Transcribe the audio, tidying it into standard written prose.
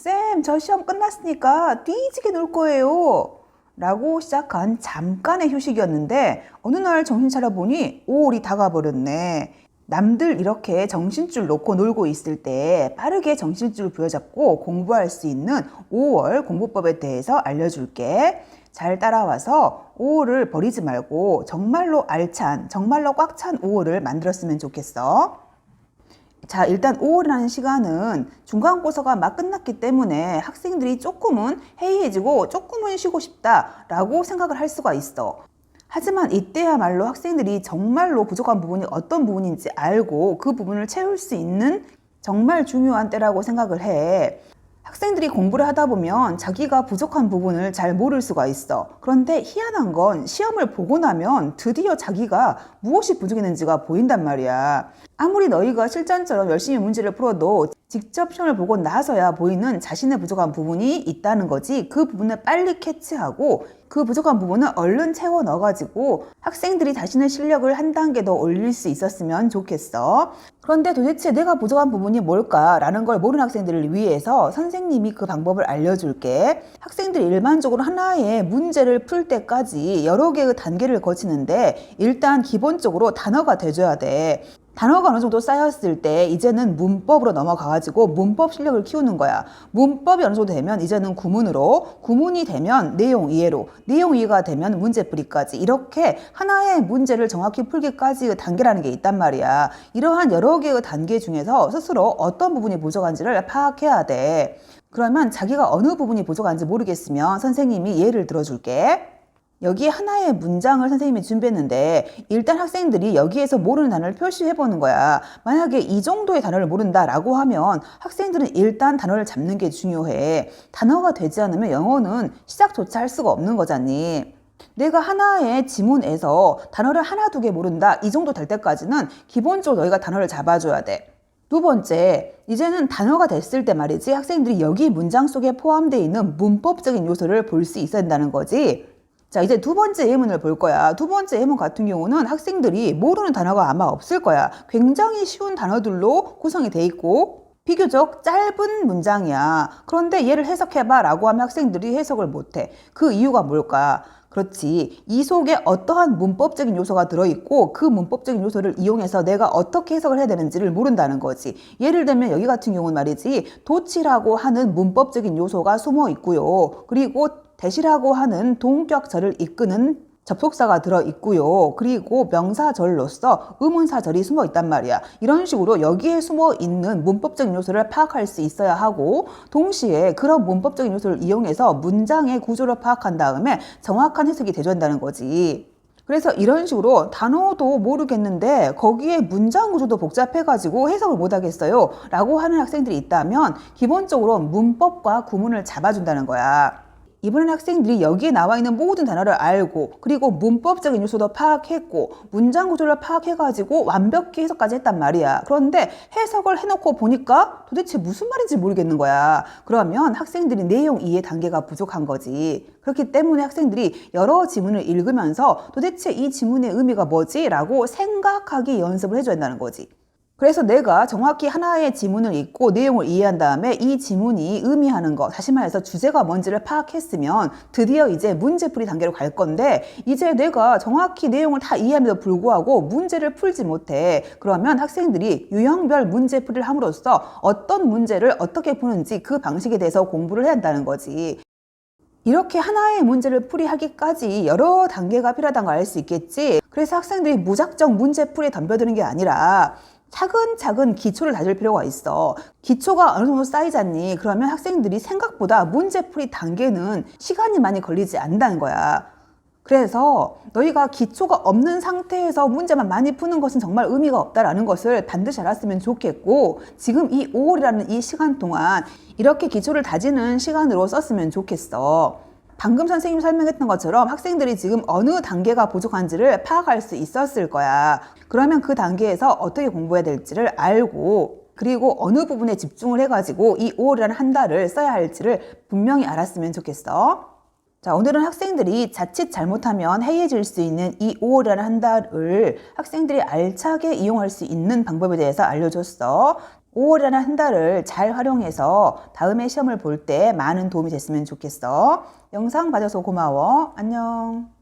쌤, 저 시험 끝났으니까 뒤지게 놀 거예요. 라고 시작한 잠깐의 휴식이었는데 어느 날 정신 차려보니 5월이 다가버렸네. 남들 이렇게 정신줄 놓고 놀고 있을 때 빠르게 정신줄 부여잡고 공부할 수 있는 5월 공부법에 대해서 알려줄게. 잘 따라와서 5월을 버리지 말고 정말로 알찬, 정말로 꽉 찬 5월을 만들었으면 좋겠어. 자, 일단 5월이라는 시간은 중간고사가 막 끝났기 때문에 학생들이 조금은 해이해지고 조금은 쉬고 싶다라고 생각을 할 수가 있어. 하지만 이때야말로 학생들이 정말로 부족한 부분이 어떤 부분인지 알고 그 부분을 채울 수 있는 정말 중요한 때라고 생각을 해. 학생들이 공부를 하다 보면 자기가 부족한 부분을 잘 모를 수가 있어. 그런데 희한한 건 시험을 보고 나면 드디어 자기가 무엇이 부족했는지가 보인단 말이야. 아무리 너희가 실전처럼 열심히 문제를 풀어도 직접 시험을 보고 나서야 보이는 자신의 부족한 부분이 있다는 거지. 그 부분을 빨리 캐치하고 그 부족한 부분을 얼른 채워 넣어가지고 학생들이 자신의 실력을 한 단계 더 올릴 수 있었으면 좋겠어. 그런데 도대체 내가 부족한 부분이 뭘까라는 걸 모르는 학생들을 위해서 선생님이 그 방법을 알려줄게. 학생들이 일반적으로 하나의 문제를 풀 때까지 여러 개의 단계를 거치는데 일단 기본적으로 단어가 돼줘야 돼. 단어가 어느 정도 쌓였을 때 이제는 문법으로 넘어가가지고 문법 실력을 키우는 거야. 문법이 어느 정도 되면 이제는 구문으로, 구문이 되면 내용 이해로, 내용 이해가 되면 문제풀이까지 이렇게 하나의 문제를 정확히 풀기까지의 단계라는 게 있단 말이야. 이러한 여러 개의 단계 중에서 스스로 어떤 부분이 부족한지를 파악해야 돼. 그러면 자기가 어느 부분이 부족한지 모르겠으면 선생님이 예를 들어줄게. 여기 하나의 문장을 선생님이 준비했는데 일단 학생들이 여기에서 모르는 단어를 표시해보는 거야. 만약에 이 정도의 단어를 모른다라고 하면 학생들은 일단 단어를 잡는 게 중요해. 단어가 되지 않으면 영어는 시작조차 할 수가 없는 거잖니. 내가 하나의 지문에서 단어를 하나 두 개 모른다 이 정도 될 때까지는 기본적으로 너희가 단어를 잡아줘야 돼. 두 번째, 이제는 단어가 됐을 때 말이지 학생들이 여기 문장 속에 포함되어 있는 문법적인 요소를 볼 수 있어야 된다는 거지. 자, 이제 두 번째 예문을 볼 거야. 두 번째 예문 같은 경우는 학생들이 모르는 단어가 아마 없을 거야. 굉장히 쉬운 단어들로 구성이 돼 있고 비교적 짧은 문장이야. 그런데 얘를 해석해봐 라고 하면 학생들이 해석을 못해. 그 이유가 뭘까? 그렇지. 이 속에 어떠한 문법적인 요소가 들어있고 그 문법적인 요소를 이용해서 내가 어떻게 해석을 해야 되는지를 모른다는 거지. 예를 들면 여기 같은 경우는 말이지 도치라고 하는 문법적인 요소가 숨어 있고요. 그리고 대시라고 하는 동격절을 이끄는 접속사가 들어있고요. 그리고 명사절로서 의문사절이 숨어 있단 말이야. 이런 식으로 여기에 숨어 있는 문법적인 요소를 파악할 수 있어야 하고 동시에 그런 문법적인 요소를 이용해서 문장의 구조를 파악한 다음에 정확한 해석이 되줘야 한다는 거지. 그래서 이런 식으로 단어도 모르겠는데 거기에 문장 구조도 복잡해가지고 해석을 못하겠어요 라고 하는 학생들이 있다면 기본적으로 문법과 구문을 잡아준다는 거야. 이번엔 학생들이 여기에 나와 있는 모든 단어를 알고 그리고 문법적인 요소도 파악했고 문장 구조를 파악해가지고 완벽히 해석까지 했단 말이야. 그런데 해석을 해놓고 보니까 도대체 무슨 말인지 모르겠는 거야. 그러면 학생들이 내용 이해 단계가 부족한 거지. 그렇기 때문에 학생들이 여러 지문을 읽으면서 도대체 이 지문의 의미가 뭐지? 라고 생각하기 연습을 해줘야 한다는 거지. 그래서 내가 정확히 하나의 지문을 읽고 내용을 이해한 다음에 이 지문이 의미하는 것, 다시 말해서 주제가 뭔지를 파악했으면 드디어 이제 문제풀이 단계로 갈 건데 이제 내가 정확히 내용을 다 이해함에도 불구하고 문제를 풀지 못해. 그러면 학생들이 유형별 문제풀이를 함으로써 어떤 문제를 어떻게 푸는지 그 방식에 대해서 공부를 해야 한다는 거지. 이렇게 하나의 문제를 풀이하기까지 여러 단계가 필요하다는 걸 알 수 있겠지. 그래서 학생들이 무작정 문제풀이에 덤벼드는 게 아니라 차근차근 기초를 다질 필요가 있어. 기초가 어느 정도 쌓이잖니. 그러면 학생들이 생각보다 문제풀이 단계는 시간이 많이 걸리지 않는다는 거야. 그래서 너희가 기초가 없는 상태에서 문제만 많이 푸는 것은 정말 의미가 없다라는 것을 반드시 알았으면 좋겠고 지금 이 5월이라는 이 시간 동안 이렇게 기초를 다지는 시간으로 썼으면 좋겠어. 방금 선생님이 설명했던 것처럼 학생들이 지금 어느 단계가 부족한지를 파악할 수 있었을 거야. 그러면 그 단계에서 어떻게 공부해야 될지를 알고 그리고 어느 부분에 집중을 해가지고 이 5월이라는 한 달을 써야 할지를 분명히 알았으면 좋겠어. 자, 오늘은 학생들이 자칫 잘못하면 해이해질 수 있는 이 5월이라는 한 달을 학생들이 알차게 이용할 수 있는 방법에 대해서 알려줬어. 5월이라는 한 달을 잘 활용해서 다음에 시험을 볼 때 많은 도움이 됐으면 좋겠어. 영상 봐줘서 고마워. 안녕.